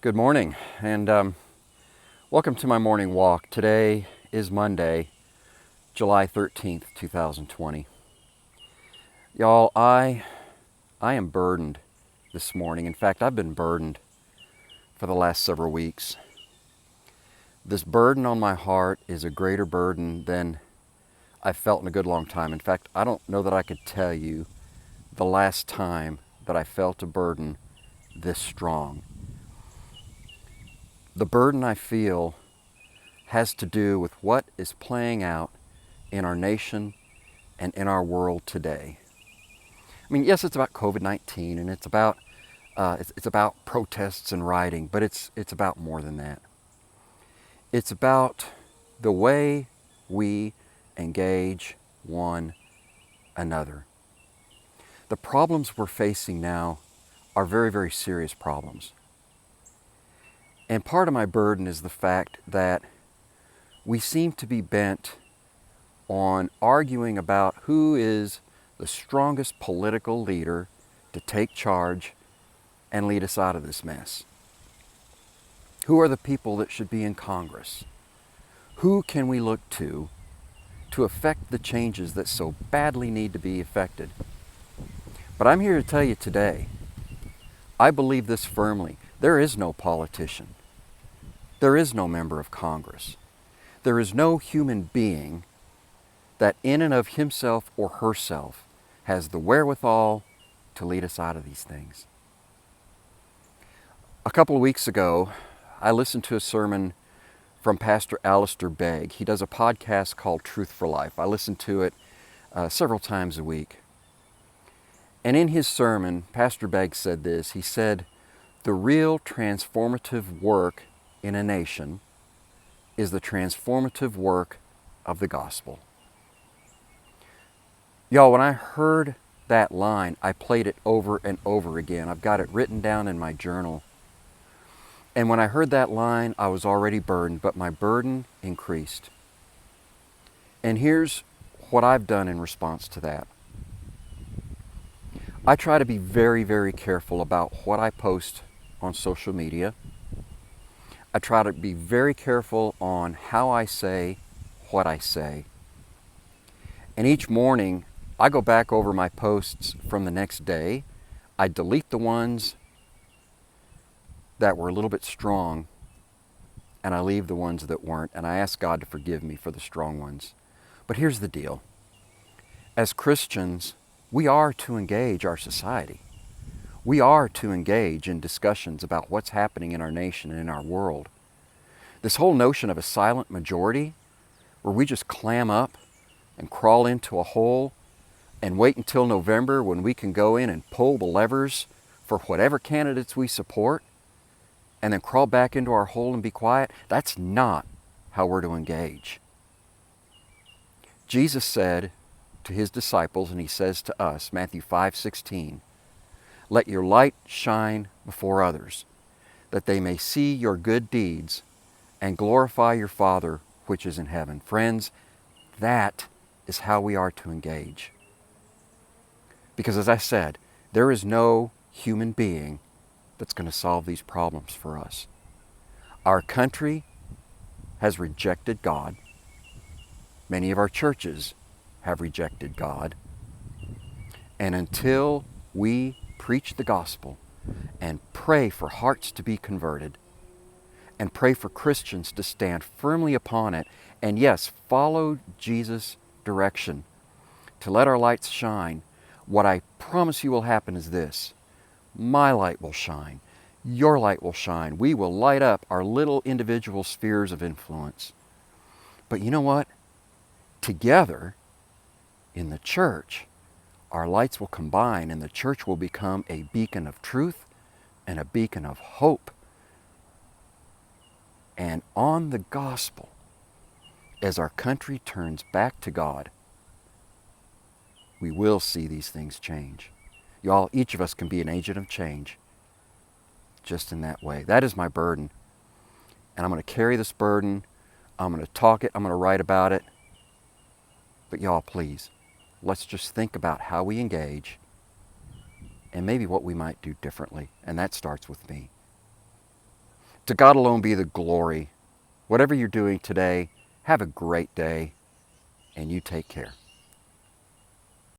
Good morning, and welcome to my morning walk. Today is Monday, July 13th, 2020. Y'all, I am burdened this morning. In fact, I've been burdened for the last several weeks. This burden on my heart is a greater burden than I've felt in a good long time. In fact, I don't know that I could tell you the last time that I felt a burden this strong. The burden I feel has to do with what is playing out in our nation and in our world today. I mean, yes, it's about COVID-19 and it's about protests and rioting, but it's about more than that. It's about the way we engage one another. The problems we're facing now are very, very serious problems. And part of my burden is the fact that we seem to be bent on arguing about who is the strongest political leader to take charge and lead us out of this mess. Who are the people that should be in Congress? Who can we look to affect the changes that so badly need to be effected? But I'm here to tell you today, I believe this firmly. There is no politician. There is no member of Congress. There is no human being that in and of himself or herself has the wherewithal to lead us out of these things. A couple of weeks ago, I listened to a sermon from Pastor Alistair Begg. He does a podcast called Truth for Life. I listen to it several times a week. And in his sermon, Pastor Begg said this. He said, the real transformative work in a nation is the transformative work of the gospel. Y'all, when I heard that line, I played it over and over again. I've got it written down in my journal. And when I heard that line, I was already burdened, but my burden increased. And here's what I've done in response to that. I try to be very, very careful about what I post on social media. I try to be very careful on how I say what I say. And each morning, I go back over my posts from the next day. I delete the ones that were a little bit strong, and I leave the ones that weren't, and I ask God to forgive me for the strong ones. But here's the deal. As Christians, we are to engage our society. We are to engage in discussions about what's happening in our nation and in our world. This whole notion of a silent majority, where we just clam up and crawl into a hole and wait until November when we can go in and pull the levers for whatever candidates we support, and then crawl back into our hole and be quiet, that's not how we're to engage. Jesus said to his disciples, and he says to us, Matthew 5:16, let your light shine before others, that they may see your good deeds and glorify your Father which is in heaven. Friends, that is how we are to engage. Because as I said, there is no human being that's going to solve these problems for us. Our country has rejected God. Many of our churches have rejected God. And until we preach the gospel and pray for hearts to be converted and pray for Christians to stand firmly upon it and yes, follow Jesus' direction to let our lights shine, what I promise you will happen is this. My light will shine. Your light will shine. We will light up our little individual spheres of influence. But you know what? Together, in the church, our lights will combine and the church will become a beacon of truth and a beacon of hope. And on the gospel, as our country turns back to God, we will see these things change. Y'all, each of us can be an agent of change just in that way. That is my burden. And I'm going to carry this burden. I'm going to talk it. I'm going to write about it. But y'all, please, let's just think about how we engage and maybe what we might do differently. And that starts with me. To God alone be the glory. Whatever you're doing today, have a great day, and you take care.